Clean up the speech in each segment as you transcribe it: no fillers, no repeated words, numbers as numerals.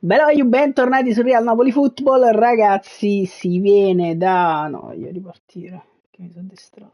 Bello, bentornati su Real Napoli Football, ragazzi. Si viene da... No, voglio ripartire, che mi sono distratto.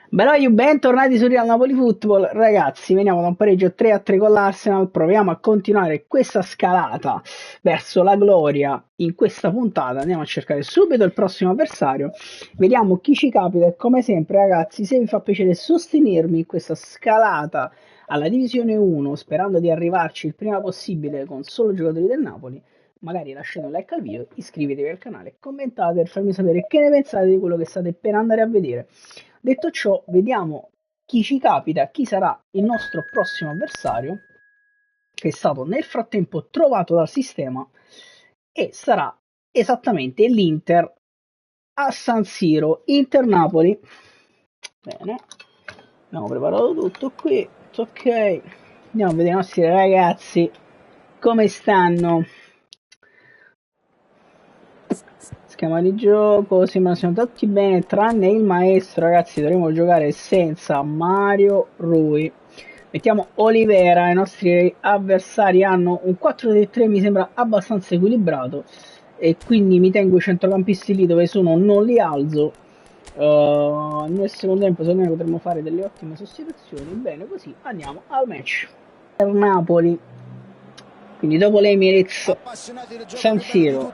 Bello, bentornati su Real Napoli Football, ragazzi. Veniamo da un pareggio 3-3 con l'Arsenal. Proviamo a continuare questa scalata verso la gloria in questa puntata. Andiamo a cercare subito il prossimo avversario. Vediamo chi ci capita e come sempre, ragazzi, se vi fa piacere sostenermi in questa scalata alla Divisione 1, sperando di arrivarci il prima possibile con solo giocatori del Napoli, magari lasciate un like al video, iscrivetevi al canale, commentate per farmi sapere che ne pensate di quello che state per andare a vedere. Detto ciò, vediamo chi ci capita, chi sarà il nostro prossimo avversario, che è stato nel frattempo trovato dal sistema, e sarà esattamente l'Inter a San Siro, Inter-Napoli. Bene, abbiamo preparato tutto qui, ok. Andiamo a vedere i nostri ragazzi come stanno. Schema di gioco, siamo tutti bene tranne il maestro, ragazzi. Dovremo giocare senza Mario Rui. Mettiamo Olivera. I nostri avversari hanno un 4-3, mi sembra abbastanza equilibrato, e quindi mi tengo i centrocampisti lì dove sono, non li alzo. Nel secondo tempo secondo me potremmo fare delle ottime sostituzioni. Bene, così andiamo al match per Napoli. Quindi dopo l'Emirates, San Siro,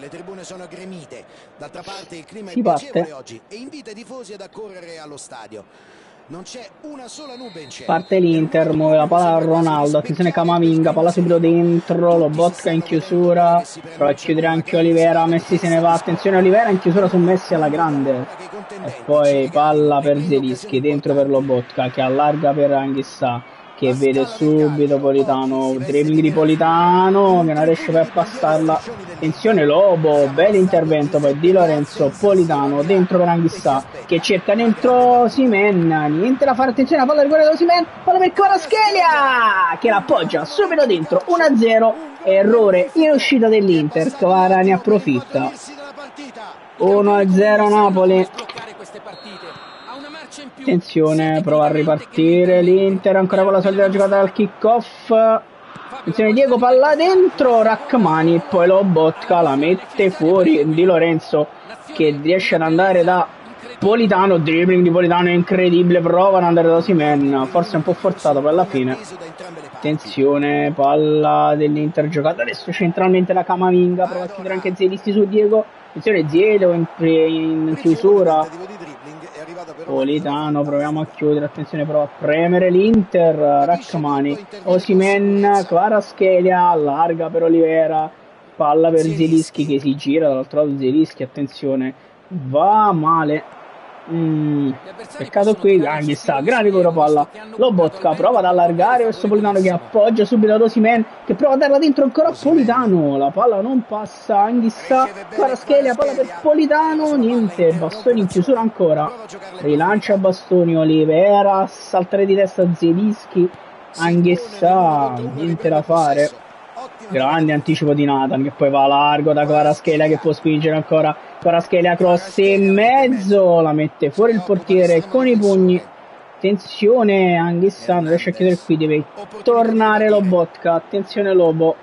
le tribune sono gremite. D'altra parte il clima si è piacevole parte. oggi e invita i tifosi ad accorrere allo stadio. Non c'è una sola nube in cielo. Parte l'Inter, muove la palla a Ronaldo, attenzione Camavinga, palla subito dentro, lo Botka in chiusura, prova a chiudere anche Olivera, Messi se ne va, attenzione Olivera in chiusura su Messi alla grande, e poi palla per Zelischi, dentro per lo Botka che allarga per Anghissà, che vede subito Politano, dribbling di Politano che non riesce poi a passarla, attenzione Lobo, bel intervento poi di Lorenzo, Politano dentro per Anghissà che cerca dentro Osimhen, niente da fare, attenzione alla palla riguardo Osimhen, palla per Kvaratskhelia che la appoggia subito dentro, 1-0, errore in uscita dell'Inter, Kvara ne approfitta, 1-0 Napoli. Attenzione, prova a ripartire l'Inter ancora con la solita giocata dal kick-off. Attenzione Diego, palla dentro, Rachmani, poi lo Botka la mette fuori, Di Lorenzo che riesce ad andare da Politano, dribbling di Politano incredibile, prova ad andare da Osimhen, forse un po' forzato per alla fine. Attenzione, palla dell'Inter giocata adesso centralmente da Camavinga, prova a chiudere anche Zelisti su Diego, attenzione Zielo in chiusura, Politano, proviamo a chiudere, attenzione, prova a premere l'Inter, Rachmani, Osimhen, Kvaratskhelia, allarga per Olivera, palla per Zelischi che si gira, dall'altro lato Zelischi, attenzione, va male. Peccato qui, Anghissà, grande recupero palla, lo Botka prova ad allargare verso Politano che appoggia subito ad Osimhen che prova a darla dentro ancora a Politano, la palla non passa, Anghissà, Kvaratskhelia, palla per Politano, niente, bastoni in chiusura ancora, rilancia bastoni, Olivera, saltare di testa Zelischi, Anghissà, niente da fare. Grande anticipo di Nathan che poi va largo da Kvaratskhelia che può spingere ancora, Kvaratskhelia cross in mezzo, la mette fuori il portiere con i pugni, attenzione Anghissà non riesce a chiudere qui, deve tornare lo Botka, attenzione Lobo,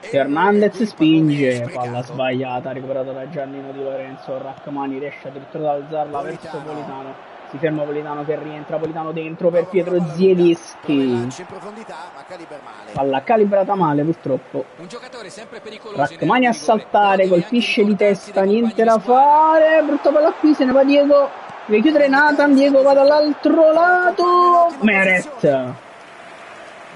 Fernandez spinge, palla sbagliata recuperata da Giannino Di Lorenzo, Rachmani riesce addirittura ad alzarla verso Politano, si ferma Politano che rientra, Politano dentro per Pietro Zielinski, palla calibrata male purtroppo, Rachmani a saltare, colpisce di testa, niente da fare, brutta palla qui, se ne va Diego, deve chiudere Nathan, Diego va dall'altro lato, Meret,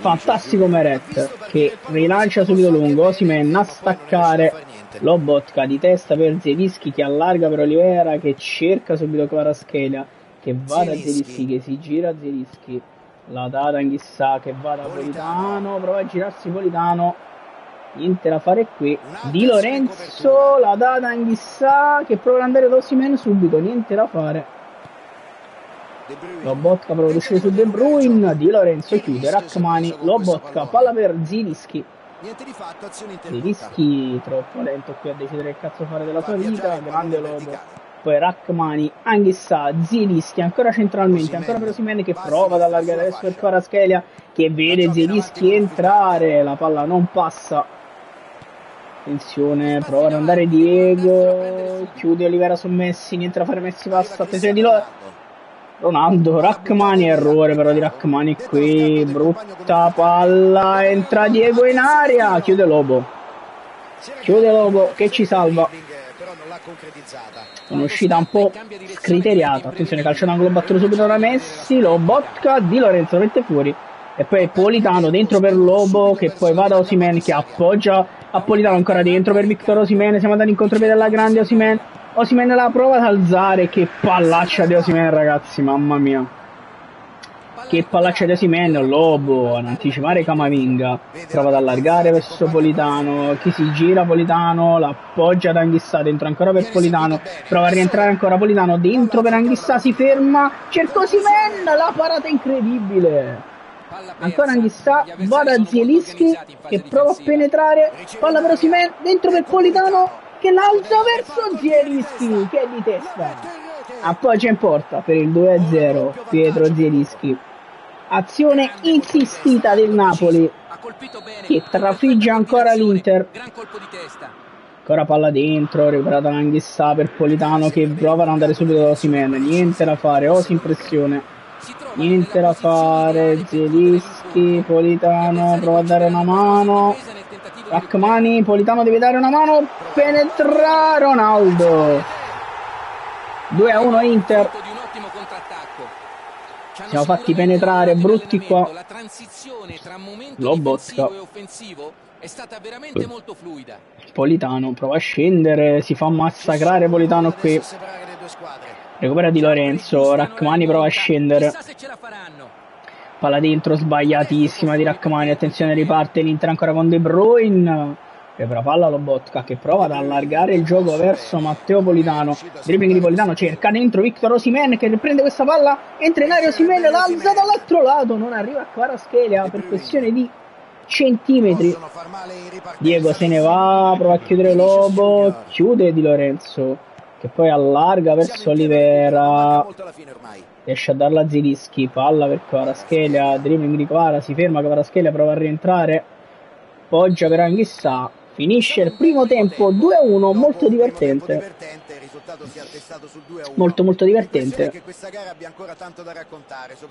fantastico Meret che rilancia subito lungo, Osimhen a staccare, lo Botka di testa per Zelischi che allarga per Olivera che cerca subito Kvaratskhelia che va da Zelischi che si gira Zelischi, la data Anghissà che va da Politano, prova a girarsi Politano, niente da fare qui, Di Lorenzo, la data Anghissà che prova ad andare da Osimhen subito, niente da fare, lo Botka prova ad uscire su De Bruyne, Di Lorenzo chiude, Rachmani, lo Botka, palla per Zelischi Niente di fatto, azione interrotta. Rischi troppo lento qui a decidere che cazzo fare della sua vita. Grande Lobo. Poi Rachmani, Anghissà, Zielinski ancora centralmente, ancora per Osimhen che prova ad allargare adesso per Kvaratskhelia che vede Zielinski entrare, la palla non passa. Attenzione, prova ad andare Diego, chiude Olivera su Messi, niente da fare, Messi passa, attenzione di Ronaldo, Rachmani, errore però di Rachmani qui, brutta palla, entra Diego in aria, chiude Lobo che ci salva. Un'uscita un po' scriteriata, attenzione, calcio d'angolo battuto subito da Messi, Lobotka, Di Lorenzo mette fuori e poi Politano dentro per Lobo che poi va da Osimhen che appoggia a Politano ancora dentro per Victor Osimhen, siamo andati in contropiede alla grande Osimhen la prova ad alzare, che pallaccia di Osimhen ragazzi, mamma mia. Che pallaccia di Osimhen, Lobo ad anticipare Camavinga, prova ad allargare verso Politano, chi si gira Politano, l'appoggia ad Anghissà, dentro ancora per Politano, prova a rientrare ancora Politano, dentro per Anghissà, si ferma, cerca Osimhen, la parata incredibile, ancora Anghissà, va da Zielinski che prova a penetrare, palla per Osimhen, dentro per Politano che l'alza verso Zielinski, che è di testa, appoggia in porta per il 2-0 Pietro Zielinski. Azione insistita del Napoli che trafigge ancora l'Inter. Ancora palla dentro, recuperata Anghissà per Politano che prova ad andare subito da Osimhen. Niente da fare, Osi in pressione. Niente da fare, Zielinski, Politano prova a dare una mano. Rachmani, Politano deve dare una mano, penetra Ronaldo. 2-1 Inter. Siamo fatti penetrare, brutti qua. La transizione tra momento Lobotka difensivo e offensivo è stata veramente molto fluida. Politano prova a scendere, si fa massacrare Politano qui. Recupera Di Lorenzo, Rachmani prova a scendere. Palla dentro sbagliatissima di Rachmani, attenzione riparte l'Inter ancora con De Bruyne. Recupera palla Lobotka che prova ad allargare il gioco verso Matteo Politano. Dribbling di Politano, cerca dentro Victor Osimhen che riprende questa palla, entra in aria Osimhen, l'alza dall'altro lato, non arriva a Kvaratskhelia per questione di centimetri. Diego se ne va, prova a chiudere Lobo, chiude Di Lorenzo che poi allarga verso Olivera, riesce a darla a Zielinski, palla per Kvaratskhelia, dribbling di Kvara, si ferma Kvaratskhelia, prova a rientrare, poggia per Anghissà. Finisce il primo tempo 2-1, molto divertente. Molto divertente.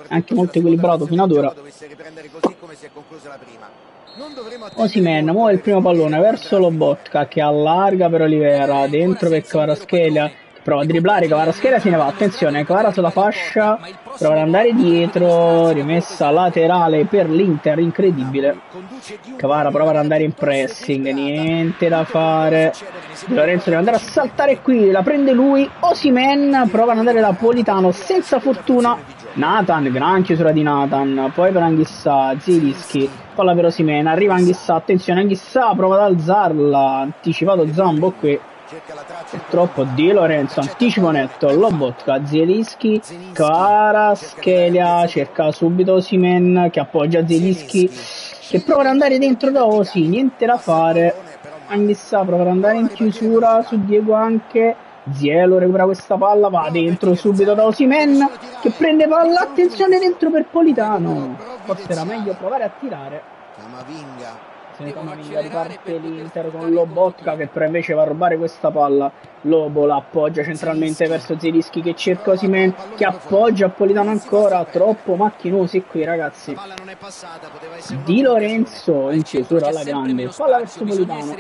Anche molto equilibrato fino ad ora. Osimhen muove il primo pallone verso Lobotka che allarga per Olivera, dentro per Kvaratskhelia, prova a dribblare, Kvaratskhelia se ne va, attenzione, Kvara sulla fascia, prova ad andare dietro, rimessa laterale per l'Inter, incredibile. Kvara prova ad andare in pressing, niente da fare. Di Lorenzo deve andare a saltare qui, la prende lui, Osimhen prova ad andare da Politano senza fortuna. Nathan, gran chiusura di Nathan, poi per Anghissà, Zielinski, palla per Osimhen, arriva Anghissà, attenzione Anghissà, prova ad alzarla, anticipato Zambo qui. Purtroppo Di Lorenzo, anticipo netto, Lobotka, Zielinski, Kvaratskhelia, cerca subito Osimhen che appoggia Zielinski che prova ad andare dentro da Osi, niente da fare. Anghissà prova ad andare in chiusura su Diego anche, Zielo recupera questa palla, va dentro subito da Osimhen che prende palla, attenzione dentro per Politano, forse era meglio provare a tirare. Camavinga riparte l'Inter con Lobotka che però invece va a rubare questa palla. Lobo la appoggia centralmente verso Zielinski che cerca Osimhen che appoggia a Politano ancora, troppo macchinosi qui ragazzi. Di Lorenzo in chiusura alla grande, palla verso Politano,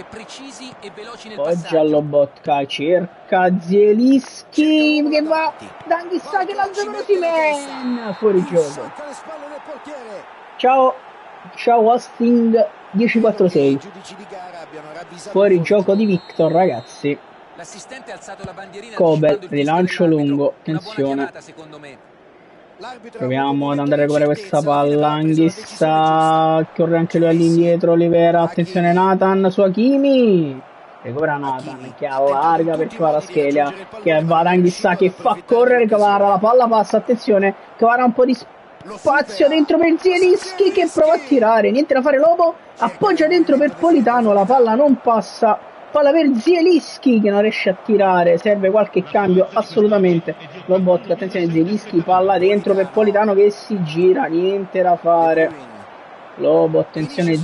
appoggia a Lobotka, cerca Zielinski che va da Anghissà che l'alza per Osimhen, fuori gioco. Ciao Austin 10-4-6, fuori gioco di Victor ragazzi. Kobel, rilancio lungo, attenzione, proviamo ad andare a recuperare questa palla. Anghissà corre anche lui all'indietro, Olivera, attenzione Nathan su Hakimi, recupera Nathan che allarga per Kvaratskhelia che va ad Anghissà che fa correre Kvara, la palla passa, attenzione Kvara un po' di spazio dentro per Zielinski che prova a tirare, niente da fare. Lobo appoggia dentro per Politano, la palla non passa, palla per Zielinski che non riesce a tirare, serve qualche cambio assolutamente. Lobotka, attenzione, Zielinski, palla dentro per Politano che si gira, niente da fare. Lobo, attenzione,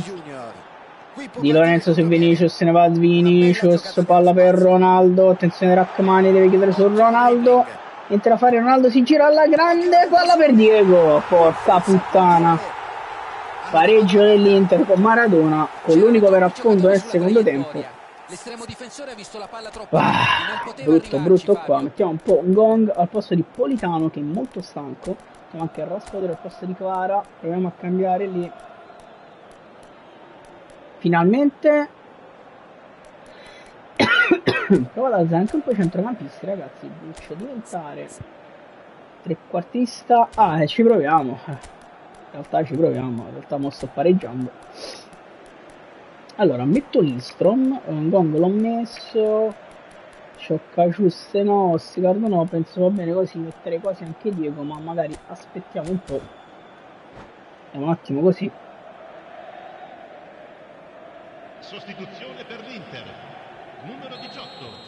Di Lorenzo su Vinicius, se ne va Vinicius, palla per Ronaldo, attenzione Rachmani, deve chiudere su Ronaldo, niente da fare, Ronaldo si gira alla grande, palla per Diego, porca puttana. Pareggio dell'Inter con Maradona, con l'unico vero affondo nel secondo tempo. L'estremo difensore ha visto la palla troppo avanti, non poteva brutto arrivarci, qua, mettiamo un po' Gong al posto di Politano che è molto stanco, mettiamo anche il Raspadore al posto di Kvara, proviamo a cambiare lì. Finalmente prova ad alzare anche un po' i centrocampisti, ragazzi, cioè diventare trequartista. Ci proviamo, in realtà ci proviamo, in realtà mo sto pareggiando. Allora metto Lindstrom, Gong l'ho messo, Cioccaciuste no, Ossicardo no, penso va bene così, metterei quasi anche Diego, ma magari aspettiamo un po', vediamo un attimo così. Sostituzione per l'Inter, numero 18.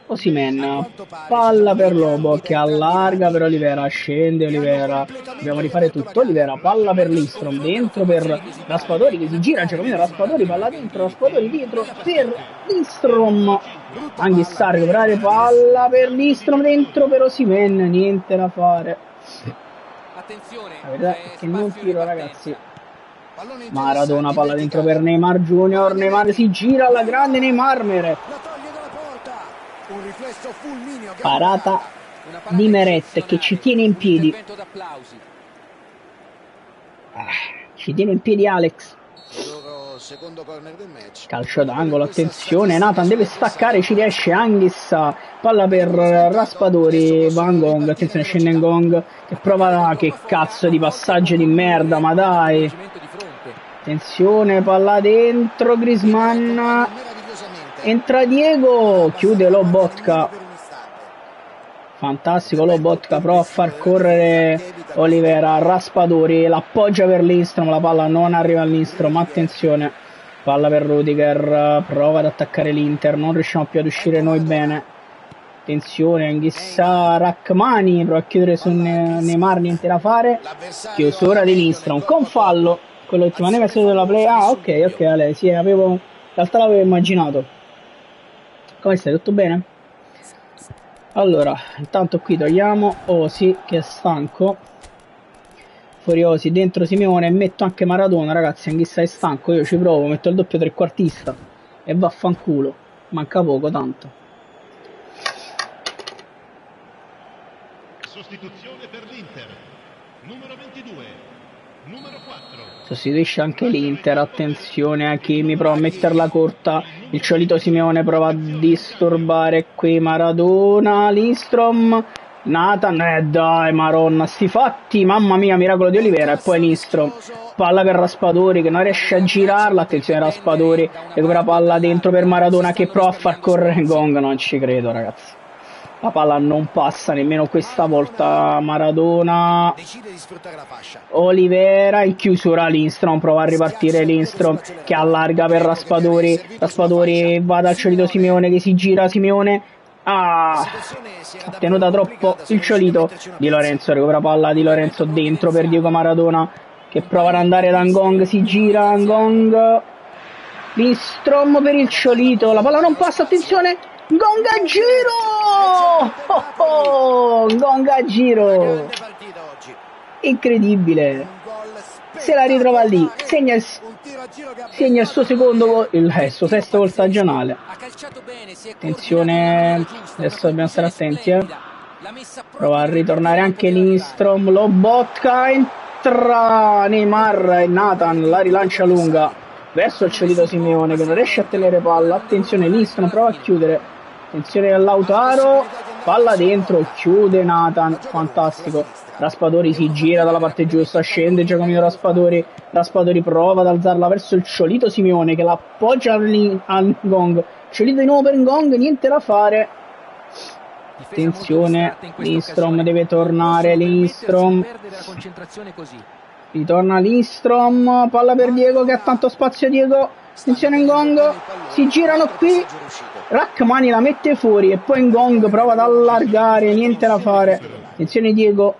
Osimhen, palla per Lobo che allarga per Olivera, scende Olivera, dobbiamo rifare tutto. Olivera, palla per Lindstrom, dentro per Raspadori che si gira, c'è come Raspadori, palla dentro, Raspadori dietro per Lindstrom, Anghissà a recuperare, palla per Lindstrom, dentro per Osimhen, niente da fare. La verità è che non tiro, ragazzi. Maradona, palla dentro per Neymar Junior, Neymar si gira alla grande, Neymar parata di Meret che ci tiene in piedi, ci tiene in piedi Alex. Calcio d'angolo, attenzione, Nathan deve staccare, ci riesce Anghissà, palla per Raspadori, Van Gogh, attenzione scende Gong che prova, che cazzo di passaggio di merda, ma dai. Attenzione, palla dentro, Griezmann, entra Diego, chiude Lobotka, fantastico Lobotka, prova a far correre Olivera, Raspadori, l'appoggia per Lindstrom, la palla non arriva a Lindstrom, attenzione, palla per Rudiger, prova ad attaccare l'Inter, non riusciamo più ad uscire noi bene, attenzione, Anghissà, Rachmani, prova a chiudere su Neymar, niente da fare, chiusura di Lindstrom, con fallo. Quello che ti maneva della play. Ok, Ale, sì, in realtà l'avevo immaginato. Come stai? Tutto bene? Allora, intanto qui togliamo Osi che è stanco. Fuori Osi, dentro Simeone, metto anche Maradona, ragazzi, Anghissà è stanco, io ci provo, metto il doppio trequartista e vaffanculo. Manca poco, tanto. Sostituzione per l'Inter, numero 22. Numero 4. Sostituisce anche l'Inter, attenzione Hakimi, prova a metterla corta, il solito Simeone prova a disturbare qui Maradona, Lindstrom, Nathan, dai Maronna, sti fatti, mamma mia, miracolo di Olivera, e poi Lindstrom, palla per Raspadori che non riesce a girarla, attenzione Raspadori, recupera palla dentro per Maradona che prova a far correre Gong, non ci credo ragazzi. La palla non passa nemmeno questa volta, Maradona, Olivera in chiusura, Lindstrom, prova a ripartire Lindstrom che allarga per Raspadori, Raspadori va dal solito Simeone che si gira, Simeone, ha tenuta troppo il solito, Di Lorenzo recupera palla, Di Lorenzo dentro per Diego Maradona che prova ad andare da Ngong, si gira, Ngong, Lindstrom per il solito, la palla non passa, attenzione, Gong a giro! Gong a giro! Incredibile! Se la ritrova lì, segna il suo secondo gol, il suo sesto gol stagionale. Attenzione, adesso dobbiamo stare attenti. Prova a ritornare anche Lindstrom, Lobotka, entra Neymar e Nathan, la rilancia lunga verso il solito Simeone che non riesce a tenere palla. Attenzione, Lindstrom prova a chiudere. Attenzione a Lautaro, palla dentro, chiude Nathan, fantastico. Raspadori si gira dalla parte giusta, scende Giacomino Raspadori, Raspadori prova ad alzarla verso il solito Simeone che l'appoggia al Gong, solito di nuovo per Gong, niente da fare. Attenzione, Lindstrom deve tornare, Lindstrom. Ritorna Lindstrom, palla per Diego che ha tanto spazio. Diego, attenzione Ngong, si girano qui, Rachmani la mette fuori e poi Ngong prova ad allargare, niente da fare. Attenzione Diego,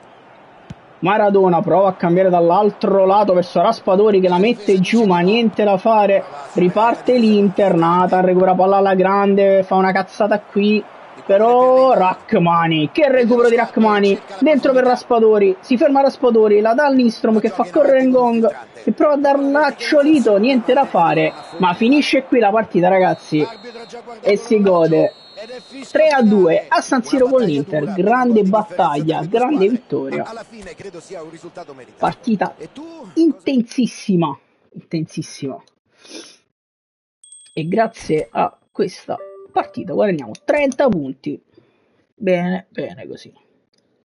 Maradona prova a cambiare dall'altro lato verso Raspadori che la mette giù, ma niente da fare. Riparte l'Inter, Nathan recupera palla alla grande, fa una cazzata qui. Però Rachmani, che recupero di Rachmani, dentro per Raspadori, si ferma Raspadori, la dà Lindstrom che fa correre Ngong e prova a darla a Ciolito, niente da fare, ma finisce qui la partita ragazzi e si gode 3-2 a San Siro con l'Inter. Grande battaglia, grande vittoria, partita intensissima, intensissima, e grazie a questa partita guadagniamo 30 punti. Bene, bene così.